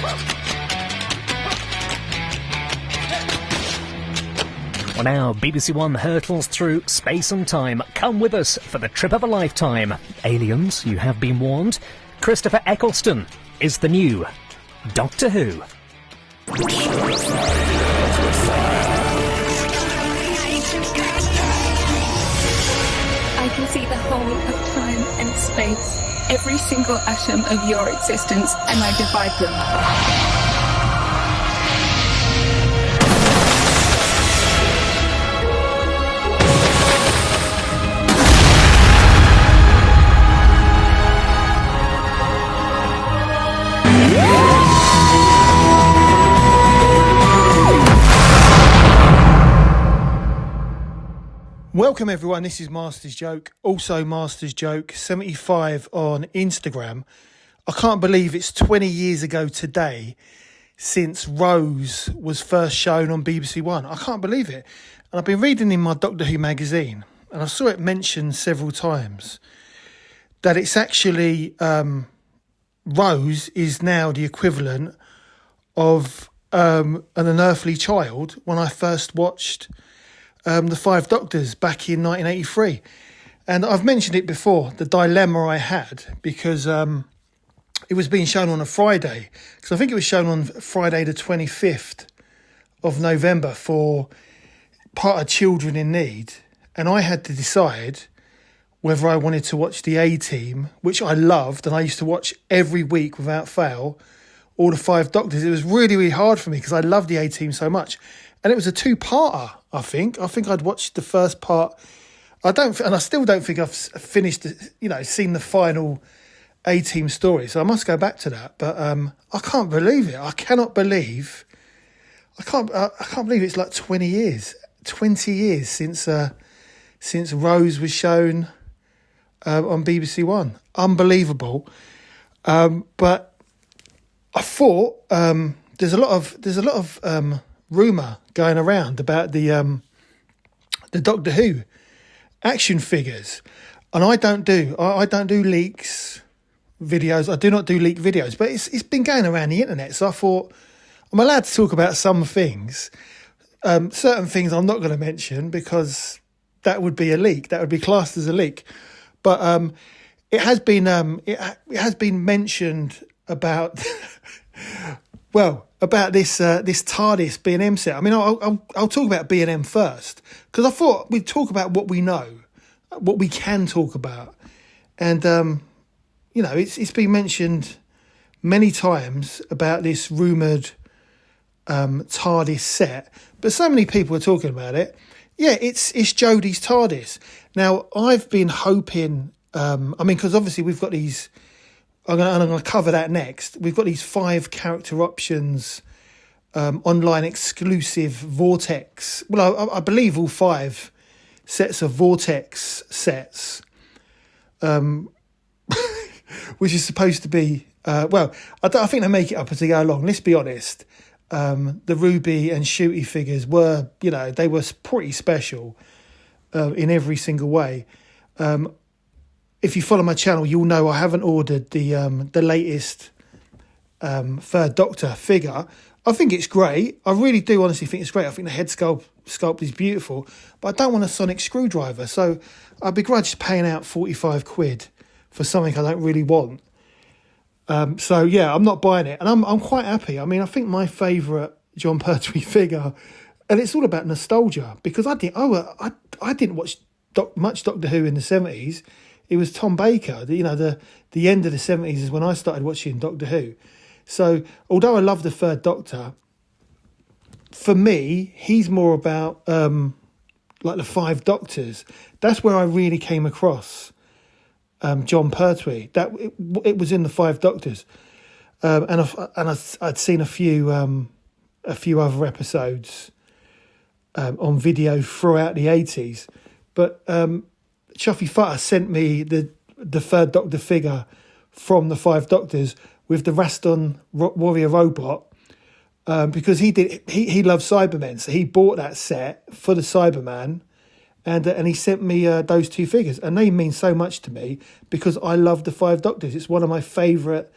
Well, now BBC One hurtles through space and time. Come with us for the trip of a lifetime. Aliens, you have been warned. Christopher Eccleston is the new Doctor Who. I can see the whole of time and space, every single atom of your existence, and I divide them. Welcome everyone, this is Master's Joke, also Master's Joke 75 on Instagram. I can't believe it's 20 years ago today since Rose was first shown on BBC One. I can't believe it. And I've been reading in my Doctor Who magazine, and I saw it mentioned several times, that it's actually, Rose is now the equivalent of an unearthly child when I first watched the Five Doctors back in 1983. And I've mentioned it before, the dilemma I had, because it was being shown on a Friday, because I think it was shown on Friday the 25th of November for part of Children in Need, and I had to decide whether I wanted to watch the A-Team, which I loved and I used to watch every week without fail, or the Five Doctors. It was really, really hard for me because I loved the A-Team so much. And it was a two-parter, I think. I think I'd watched the first part. And I still don't think I've finished, seen the final A-Team story. So I must go back to that. But I can't believe it. I can't believe it's like 20 years since Rose was shown on BBC One. Unbelievable. But I thought there's a lot of rumour going around about the Doctor Who action figures, and I don't do leaks videos. I do not do leak videos, but it's been going around the internet. So I thought I'm allowed to talk about some things. Certain things I'm not going to mention because that would be a leak. That would be classed as a leak. But it has been mentioned about. Well, about this TARDIS B&M set. I mean, I'll talk about B&M first, because I thought we'd talk about what we know, what we can talk about. And, it's been mentioned many times about this rumoured TARDIS set, but so many people are talking about it. Yeah, it's Jodie's TARDIS. Now, I've been hoping, because obviously we've got these... I'm going to cover that next. We've got these 5 character options, online exclusive Vortex. Well, I believe all 5 sets of Vortex sets, which is supposed to be, I think they make it up as they go along. Let's be honest. The Ruby and Shooty figures were, they were pretty special in every single way. If you follow my channel, you'll know I haven't ordered the latest Third Doctor figure. I think it's great. I really do honestly think it's great. I think the head sculpt is beautiful, but I don't want a sonic screwdriver. So I begrudge paying out 45 quid for something I don't really want. So yeah, I'm not buying it, and I'm quite happy. I mean, I think my favourite John Pertwee figure, and it's all about nostalgia, because I didn't watch much Doctor Who in the 70s. It was Tom Baker. The end of the 70s is when I started watching Doctor Who. So although I love the Third Doctor, for me, he's more about like the Five Doctors. That's where I really came across John Pertwee. It was in the Five Doctors, and I'd seen a few other episodes on video throughout the 80s, but. Chuffy Futter sent me the Third Doctor figure from the Five Doctors with the Raston Warrior Robot, because he loves Cybermen, so he bought that set for the Cyberman, and he sent me those 2 figures, and they mean so much to me because I love the Five Doctors. It's one of my favourite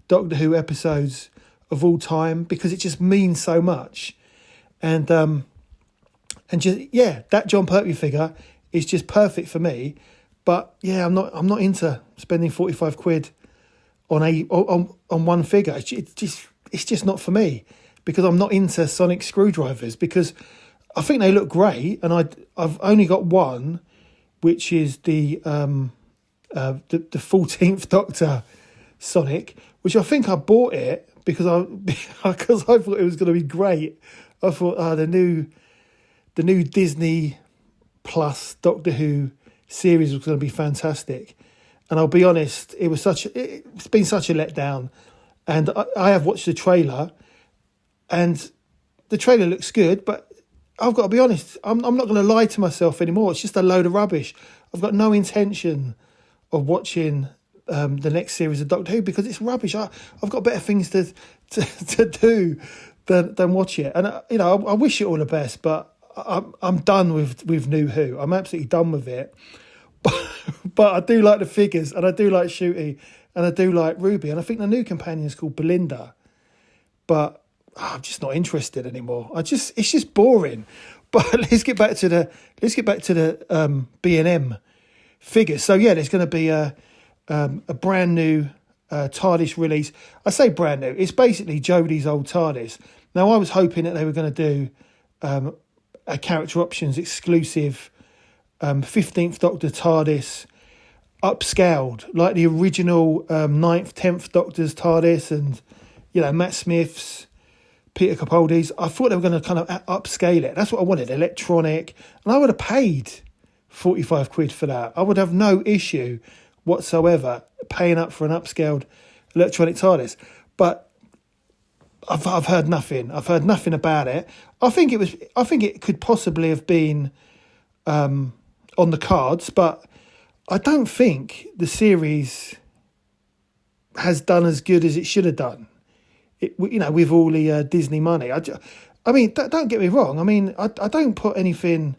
Doctor Who episodes of all time, because it just means so much. And just, yeah, that John Pertwee figure is just perfect for me. But yeah, I'm not into spending 45 quid on one figure. It's just not for me, because I'm not into sonic screwdrivers, because I think they look great, and I've only got one, which is the 14th Doctor Sonic, which I think I bought it because I thought it was going to be great. I thought the new Disney Plus Doctor Who series was going to be fantastic, and I'll be honest, it's been such a letdown. And I have watched the trailer, and the trailer looks good, but I've got to be honest, I'm not going to lie to myself anymore. It's just a load of rubbish. I've got no intention of watching the next series of Doctor Who, because it's rubbish. I've got better things to do than watch it. And I wish it all the best, but I'm done with New Who. I'm absolutely done with it. But I do like the figures, and I do like Shooty, and I do like Ruby, and I think the new companion is called Belinda. But I'm just not interested anymore. It's just boring. But let's get back to the B&M figures. So yeah, there's going to be a brand new TARDIS release. I say brand new. It's basically Jodie's old TARDIS. Now, I was hoping that they were going to do a Character Options exclusive 15th Doctor TARDIS upscaled, like the original 9th, 10th Doctor's TARDIS, and Matt Smith's, Peter Capaldi's. I thought they were going to kind of upscale it. That's what I wanted, electronic, and I would have paid 45 quid for that. I would have no issue whatsoever paying up for an upscaled electronic TARDIS. But I've heard nothing. I've heard nothing about it. I think it could possibly have been on the cards, but I don't think the series has done as good as it should have done. With all the Disney money. I mean, don't get me wrong. I mean, I don't put anything.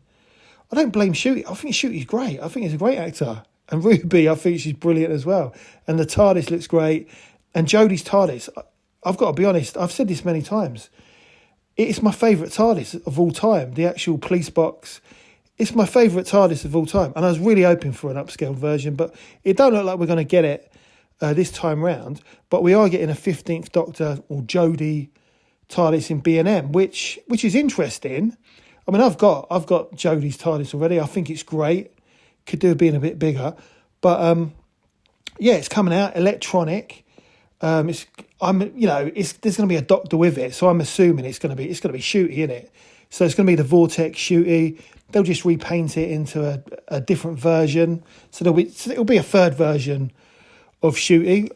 I don't blame Shooty. I think Shooty's great. I think he's a great actor. And Ruby, I think she's brilliant as well. And the TARDIS looks great. And Jodie's TARDIS, I've got to be honest, I've said this many times. It's my favourite TARDIS of all time. The actual police box. It's my favourite TARDIS of all time. And I was really hoping for an upscaled version, but it don't look like we're going to get it this time round. But we are getting a 15th Doctor or Jodie TARDIS in B&M, which is interesting. I mean, I've got Jodie's TARDIS already. I think it's great. Could do with being a bit bigger, but yeah, it's coming out electronic. There's going to be a Doctor with it, so I'm assuming it's going to be Shooty in it. So it's going to be the Vortex Shooty. They'll just repaint it into a different version. So it'll be a third version of Shooty.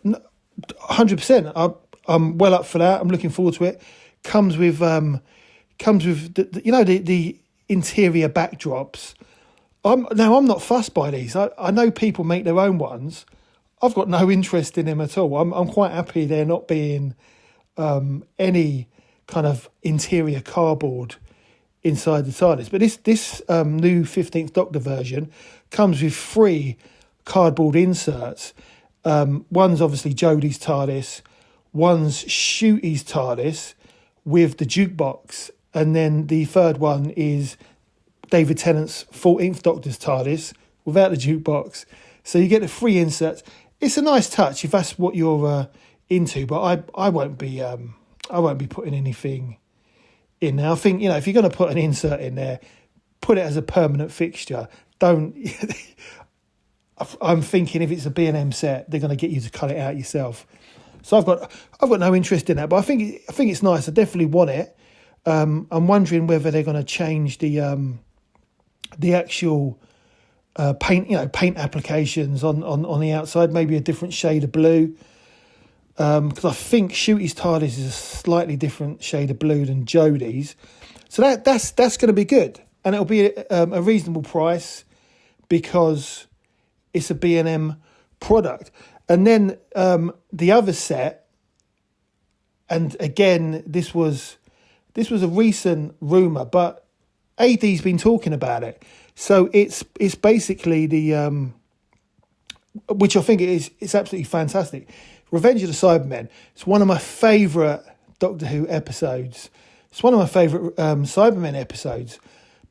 100%. I'm well up for that. I'm looking forward to it. Comes with the interior backdrops. I'm not fussed by these. I know people make their own ones. I've got no interest in them at all. I'm quite happy there not being any kind of interior cardboard inside the TARDIS. But this new 15th Doctor version comes with 3 cardboard inserts. One's obviously Jodie's TARDIS, one's Shooty's TARDIS with the jukebox, and then the third one is David Tennant's 14th Doctor's TARDIS without the jukebox. So you get the 3 inserts. It's a nice touch if that's what you're into, but I won't be putting anything in there. I think, if you're going to put an insert in there, put it as a permanent fixture. Don't. I'm thinking if it's a B&M set, they're going to get you to cut it out yourself. So I've got no interest in that, but I think it's nice. I definitely want it. I'm wondering whether they're going to change the actual paint applications on the outside, maybe a different shade of blue. Because I think Shooty's TARDIS is a slightly different shade of blue than Jodie's. So that's going to be good, and it'll be a reasonable price because it's a B&M product. And then the other set, and again, this was a recent rumour, but AD's been talking about it. So it's basically the which I think it's absolutely fantastic. Revenge of the Cybermen. It's one of my favourite Doctor Who episodes. It's one of my favourite Cybermen episodes.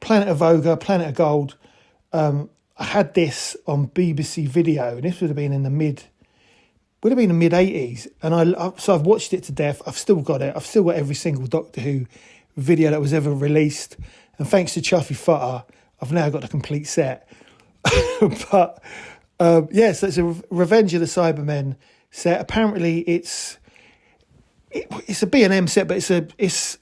Planet of Ogre, Planet of Gold. I had this on BBC Video, and this would have been in the mid 80s. And so I've watched it to death. I've still got it. I've still got every single Doctor Who video that was ever released. And thanks to Chuffy Futter, I've now got the complete set. But so it's a Revenge of the Cybermen set. Apparently, it's a B&M set, but it's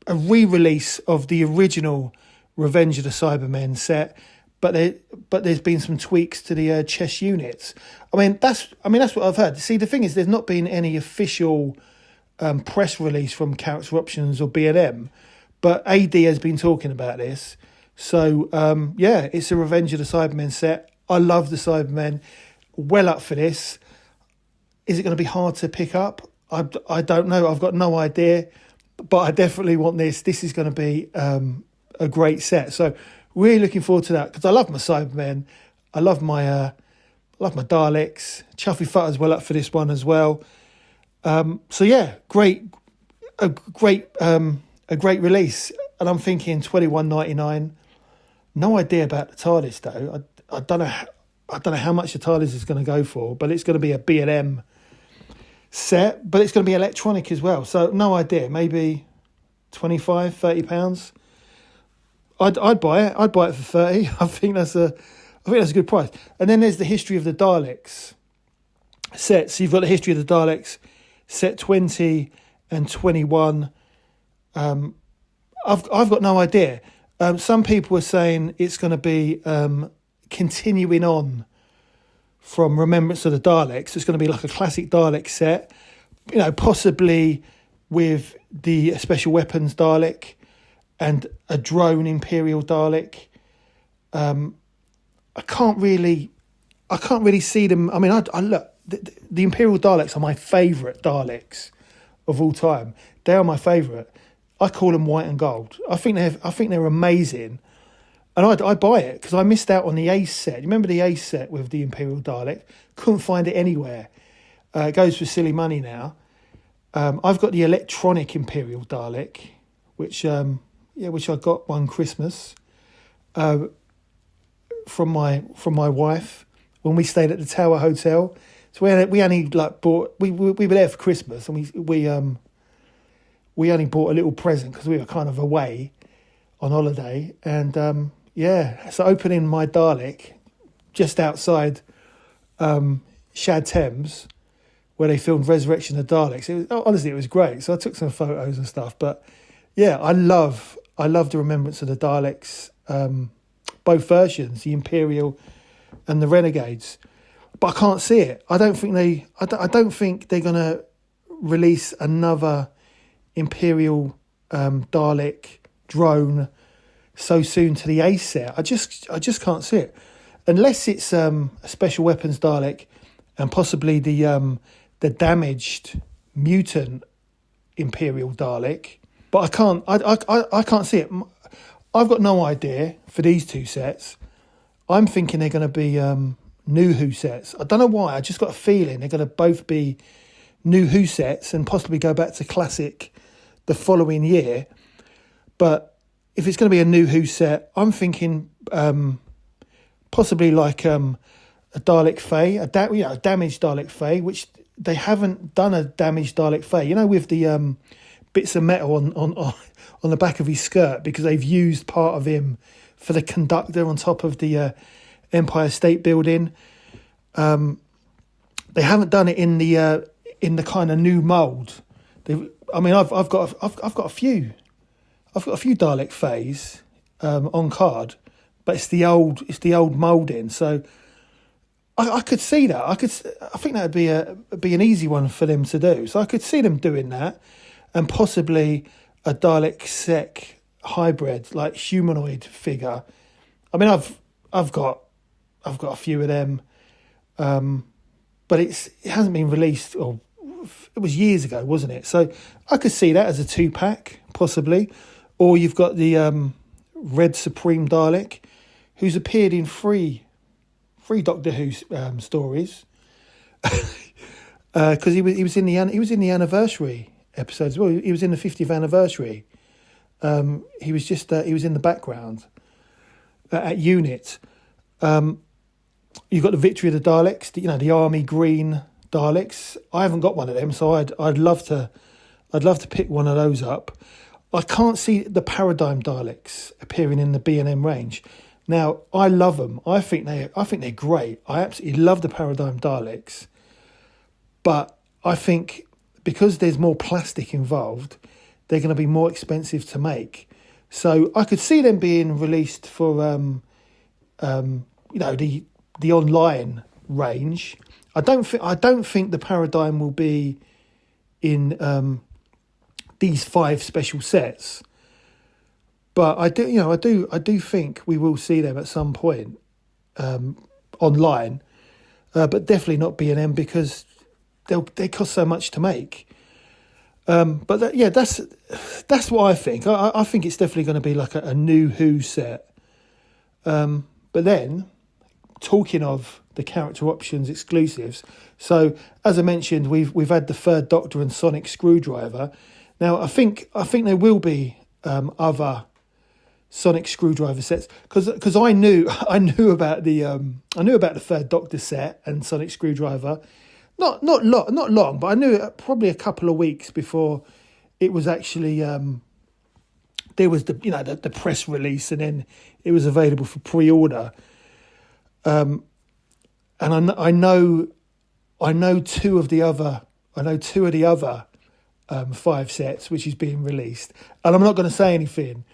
a re-release of the original Revenge of the Cybermen set. But there's been some tweaks to the chess units. I mean that's what I've heard. See, the thing is, there's not been any official press release from Character Options or B&M, but AD has been talking about this. So it's a Revenge of the Cybermen set. I love the Cybermen. Well up for this. Is it going to be hard to pick up? I don't know. I've got no idea, but I definitely want this. This is going to be a great set. So really looking forward to that, because I love my Cybermen. I love my Daleks. Chuffy Futter's well up for this one as well. A great release. And I'm thinking $21.99. No idea about the TARDIS though. I don't know how much the TARDIS is going to go for, but it's going to be a B&M set, but it's going to be electronic as well. So no idea. Maybe £25-30. I'd buy it. I'd buy it for 30. I think that's a good price. And then there's the History of the Daleks set. So you've got the History of the Daleks set 20 and 21. I've got no idea. Some people are saying it's going to be continuing on from Remembrance of the Daleks. It's going to be like a classic Dalek set, possibly with the special weapons Dalek and a drone Imperial Dalek. I can't really see them. I mean, I look. The Imperial Daleks are my favourite Daleks of all time. They are my favourite. I call them white and gold. I think they're amazing, and I'd buy it because I missed out on the Ace set. You remember the Ace set with the Imperial Dalek? Couldn't find it anywhere. It goes for silly money now. I've got the electronic Imperial Dalek, which I got one Christmas from my wife when we stayed at the Tower Hotel. So we only bought. We were there for Christmas, and we only bought a little present because we were kind of away on holiday. And so opening my Dalek just outside Shad Thames, where they filmed Resurrection of Daleks. Honestly, it was great. So I took some photos and stuff. But yeah, I love the Remembrance of the Daleks, both versions, the Imperial and the Renegades. But I can't see it. I don't think they're going to release another Imperial Dalek drone so soon to the Ace set. I just can't see it, unless it's a special weapons Dalek and possibly the damaged mutant Imperial Dalek. But I can't see it. I've got no idea for these two sets. I'm thinking they're going to be new Who sets. I don't know why. I just got a feeling they're going to both be new Who sets and possibly go back to classic the following year. But if it's going to be a new Who set, I'm thinking possibly like a Dalek Fae, a damaged Dalek Fae, which they haven't done a damaged Dalek Fae. With the bits of metal on the back of his skirt, because they've used part of him for the conductor on top of the Empire State Building. They haven't done it in the kind of new mould. I've got a few Dalek Faes on card, but it's the old moulding. So I could see that. I think that would be an easy one for them to do. So I could see them doing that, and possibly a Dalek Sec hybrid, like humanoid figure. I mean, I've got a few of them, but it hasn't been released, or it was years ago, wasn't it? So I could see that as a 2-pack, possibly. Or you've got the Red Supreme Dalek, who's appeared in three Doctor Who stories, because he was in the anniversary episode as well. He was in the 50th anniversary. He was in the background at Unit. You've got the Victory of the Daleks, the army green Daleks. I haven't got one of them, so I'd love to pick one of those up. I can't see the Paradigm Daleks appearing in the B&M range. Now, I love them. I think they're great. I absolutely love the Paradigm Daleks, but I think because there's more plastic involved, they're going to be more expensive to make. So I could see them being released for the online range. I don't think the Paradigm will be in these 5 special sets, but I do think we will see them at some point online, but definitely not B&M because they cost so much to make. But that's what I think. I think it's definitely going to be like a new Who set. But then, talking of the character options exclusives, so as I mentioned, we've had the Third Doctor and Sonic Screwdriver. Now I think there will be other Sonic Screwdriver sets because I knew about the Third Doctor set and Sonic Screwdriver. Not long, but I knew it probably a couple of weeks before it was actually there was the press release, and then it was available for pre-order. And I know two of the other 5 sets which is being released, and I'm not going to say anything.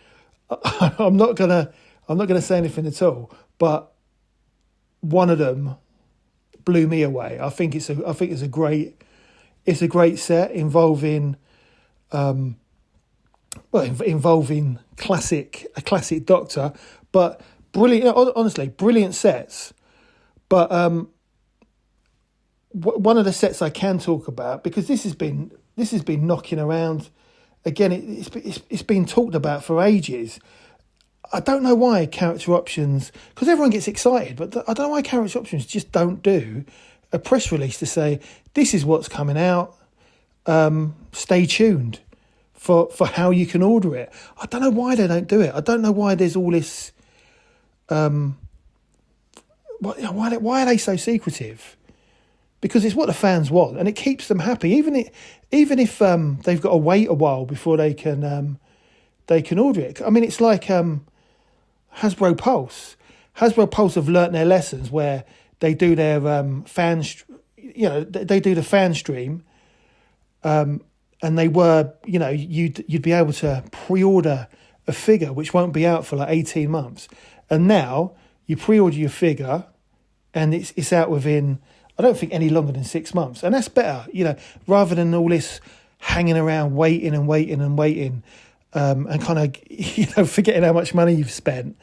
I'm not going to say anything at all. But one of them blew me away. I think it's a great set involving involving a classic Doctor, but brilliant. Honestly, brilliant sets. But one of the sets I can talk about, because this has been knocking around again. It's been talked about for ages. I don't know why character options, because everyone gets excited, but I don't know why character options just don't do a press release to say, this is what's coming out, stay tuned for how you can order it. I don't know why they don't do it. I don't know why there's all this, why are they so secretive? Because it's what the fans want, and it keeps them happy, even if they've got to wait a while before they can order it. I mean, it's like Hasbro Pulse. Hasbro Pulse have learnt their lessons where they do their they do the fan stream, and they were, you'd be able to pre-order a figure which won't be out for like 18 months, and now you pre-order your figure, and it's out within, I don't think, any longer than 6 months, and that's better, rather than all this hanging around waiting and kind of forgetting how much money you've spent.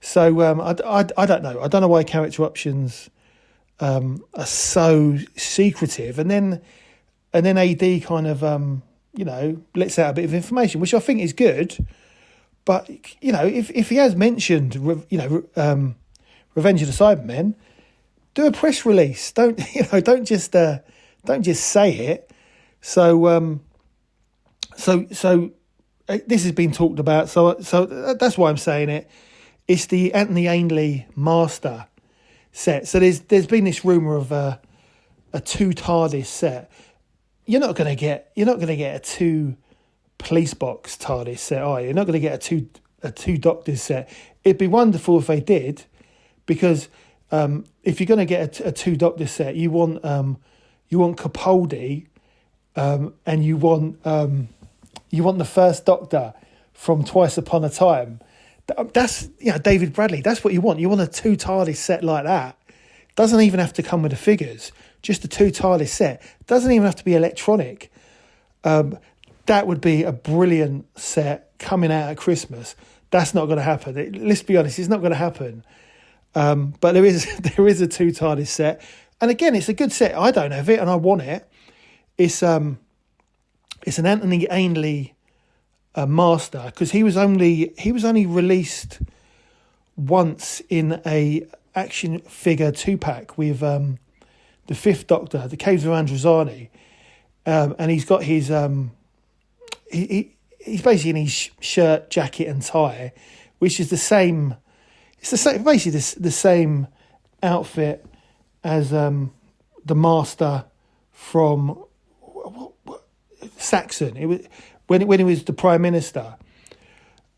So I don't know. I don't know why character options are so secretive, and then AD kind of lets out a bit of information, which I think is good. But if he has mentioned Revenge of the Cybermen, do a press release. Don't just say it. So this has been talked about. So that's why I'm saying it. It's the Anthony Ainley Master set. So there's been this rumor of a 2 TARDIS set. You're not going to get a 2 police box TARDIS set, are you? You're not going to get a two Doctors set. It'd be wonderful if they did, because if you're going to get a 2 Doctors set, you want Capaldi, and you want the First Doctor from Twice Upon a Time. That's David Bradley. That's what you want. You want a 2 TARDIS set like that. Doesn't even have to come with the figures. Just a 2 TARDIS set. Doesn't even have to be electronic. That would be a brilliant set coming out at Christmas. That's not going to happen. Let's be honest, it's not going to happen. But there is a 2 TARDIS set, and again, it's a good set. I don't have it, and I want it. It's an Anthony Ainley Master, because he was only released once in a action figure 2-pack with the 5th Doctor, the Caves of Androzani, and he's got his he's basically in his shirt, jacket, and tie, which is the same. It's the same, basically the same outfit as the Master from Saxon. It was when he was the Prime Minister.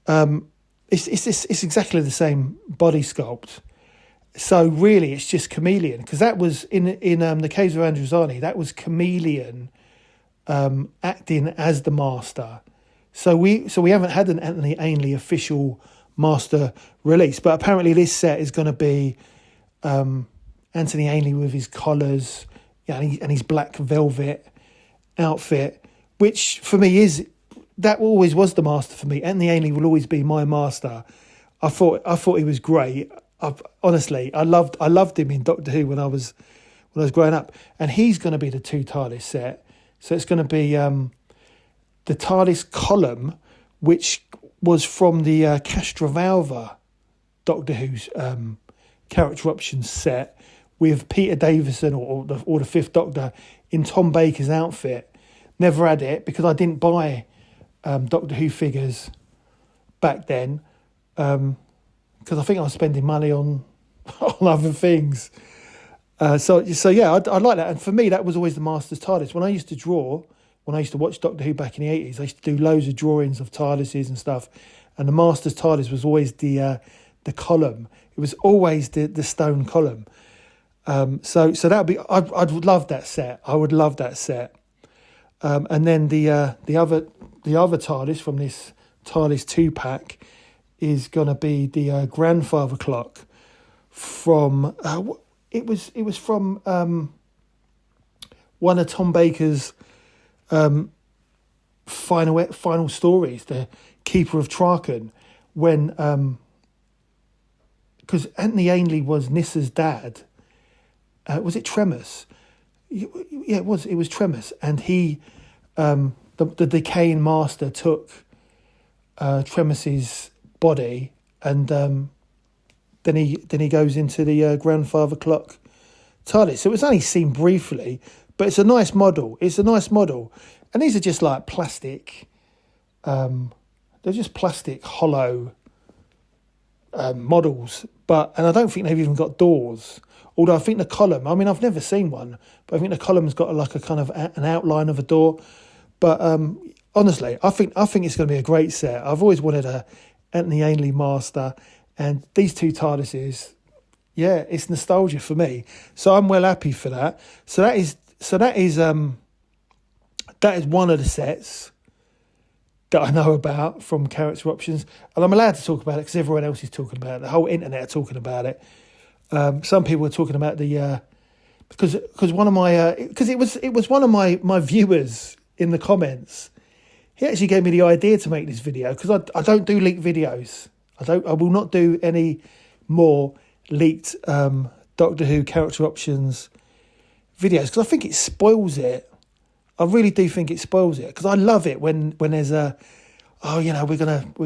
It's exactly the same body sculpt. So really, it's just Chameleon, because that was in the Caves of Androzani. That was Chameleon acting as the Master. So we haven't had an Anthony Ainley official Master release, but apparently this set is going to be Anthony Ainley with his collars, and his black velvet outfit, which for me that always was the Master for me. Anthony Ainley will always be my Master. I thought he was great. Honestly, I loved him in Doctor Who when I was growing up, and he's going to be the 2 TARDIS set. So it's going to be the TARDIS column, which was from the Castrovalva Doctor Who's character options set, with Peter Davison or the 5th Doctor in Tom Baker's outfit. Never had it because I didn't buy Doctor Who figures back then. Because I think I was spending money on other things. So yeah, I like that. And for me, that was always the Master's TARDIS. When I used to watch Doctor Who back in the 80s, I used to do loads of drawings of TARDISes and stuff. And the Master's TARDIS was always the column. It was always the stone column. So that would be, I would love that set. I would love that set. And then the other TARDIS from this TARDIS 2-pack is going to be the grandfather clock from it was from one of Tom Baker's final stories, the Keeper of Traken, when because Anthony Ainley was Nissa's dad. Was it Tremus? Yeah, it was Tremus, and he the decaying Master took Tremus's body, and then he goes into the grandfather clock TARDIS. So it was only seen briefly, but it's a nice model. And these are just like plastic. They're just plastic hollow models, and I don't think they've even got doors. Although I think the column, I mean, I've never seen one, but I think the column's got like a kind of an outline of a door. But honestly, I think it's going to be a great set. I've always wanted a Anthony Ainley Master, and these 2 TARDISes, yeah, it's nostalgia for me. So I'm well happy for that. So that is one of the sets that I know about from character options, and I'm allowed to talk about it because everyone else is talking about it. The whole internet are talking about it. Some people are talking about the because one of my because it was one of my viewers in the comments. He actually gave me the idea to make this video, because I don't do leaked videos. I will not do any more leaked Doctor Who character options videos, because I think it spoils it. I really do think it spoils it, because I love it when there's we're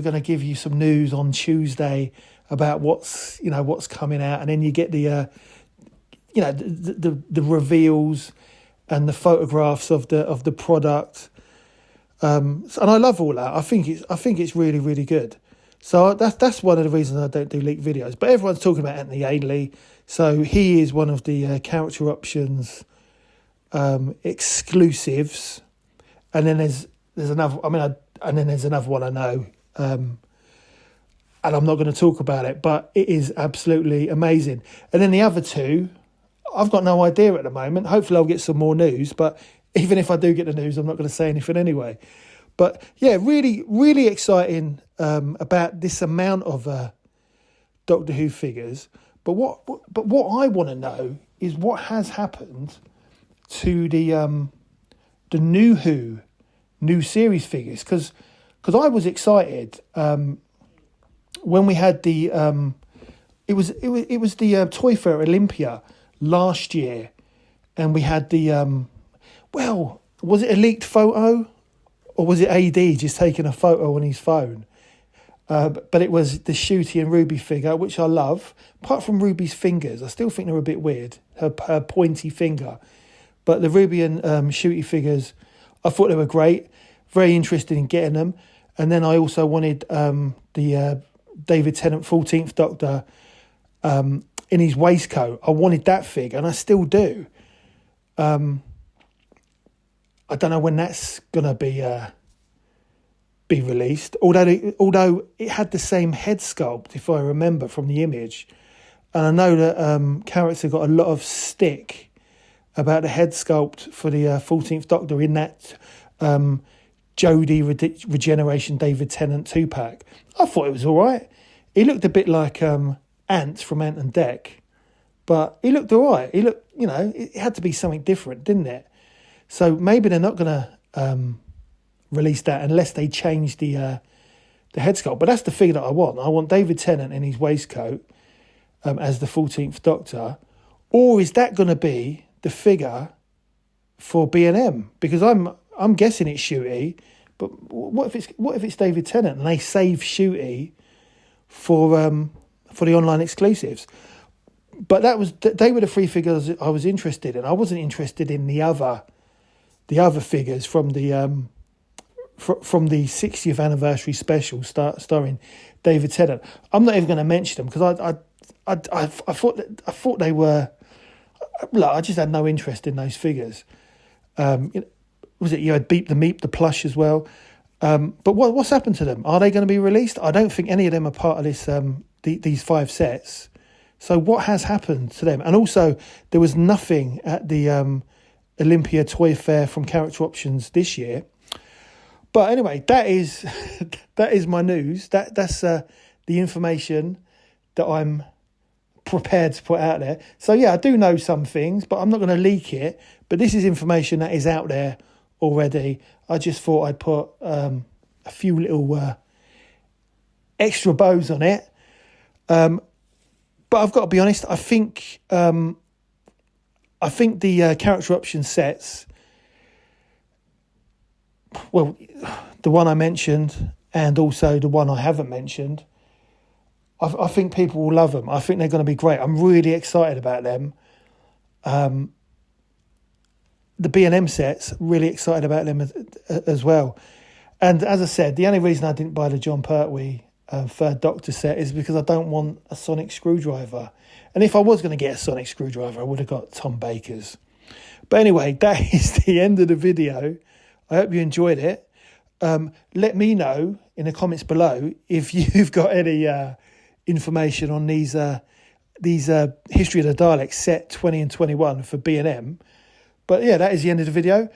gonna give you some news on Tuesday about what's coming out, and then you get the reveals and the photographs of the product. And I love all that. I think it's really, really good. So that's one of the reasons I don't do leaked videos. But everyone's talking about Anthony Ainley, so he is one of the character options exclusives. And then there's another. And then there's another one I know, and I'm not going to talk about it, but it is absolutely amazing. And then the other 2, I've got no idea at the moment. Hopefully, I'll get some more news, but even if I do get the news, I'm not going to say anything anyway. But yeah, really, really exciting about this amount of Doctor Who figures. But what I want to know is what has happened to the new Who, new series figures, because I was excited when we had the it was the Toy Fair Olympia last year, and we had the was it a leaked photo, or was it AD just taking a photo on his phone? But it was the Shooty and Ruby figure, which I love. Apart from Ruby's fingers, I still think they're a bit weird, her pointy finger. But the Ruby and Shooty figures, I thought they were great. very interested in getting them. And then I also wanted the David Tennant 14th Doctor in his waistcoat. I wanted that figure, and I still do. I don't know when that's gonna be released. Although it had the same head sculpt, if I remember from the image, and I know that character got a lot of stick about the head sculpt for the 14th Doctor in that Jodie Regeneration David Tennant 2-pack. I thought it was all right. He looked a bit like Ant from Ant and Dec, but he looked all right. He looked, it had to be something different, didn't it? So maybe they're not going to release that unless they change the head sculpt. But that's the figure that I want. I want David Tennant in his waistcoat as the 14th Doctor. Or is that going to be the figure for B&M? Because I'm guessing it's Shooty, but what if it's David Tennant and they save Shooty for the online exclusives? But they were the three figures I was interested in. I wasn't interested in the other figures from the 60th anniversary special starring David Tennant. I'm not even going to mention them because I thought they were. Look, I just had no interest in those figures. Was it you had Beep the Meep, the plush as well? But what's happened to them? Are they going to be released? I don't think any of them are part of this these 5 sets. So what has happened to them? And also, there was nothing at the Olympia Toy Fair from Character Options this year. But anyway, that is my news. That's the information that I'm prepared to put out there. So yeah, I do know some things, but I'm not going to leak it. But this is information that is out there already. I just thought I'd put a few little extra bows on it. But I've got to be honest. I think the character option sets, well, the one I mentioned and also the one I haven't mentioned, I think people will love them. I think they're going to be great. I'm really excited about them. The B&M sets, really excited about them as well. And as I said, the only reason I didn't buy the John Pertwee 3rd Doctor set is because I don't want a sonic screwdriver. And if I was going to get a sonic screwdriver, I would have got Tom Baker's. But anyway, that is the end of the video. I hope you enjoyed it. Let me know in the comments below if you've got any information on these History of the Daleks set 20 and 21 for B&M. But yeah, that is the end of the video.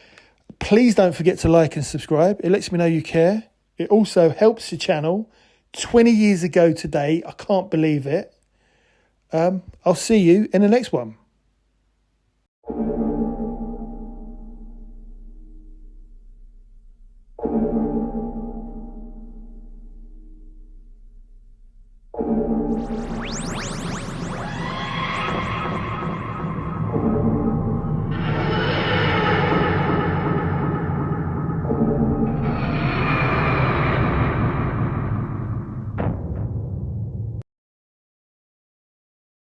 Please don't forget to like and subscribe. It lets me know you care. It also helps the channel. 20 years ago today, I can't believe it. I'll see you in the next one.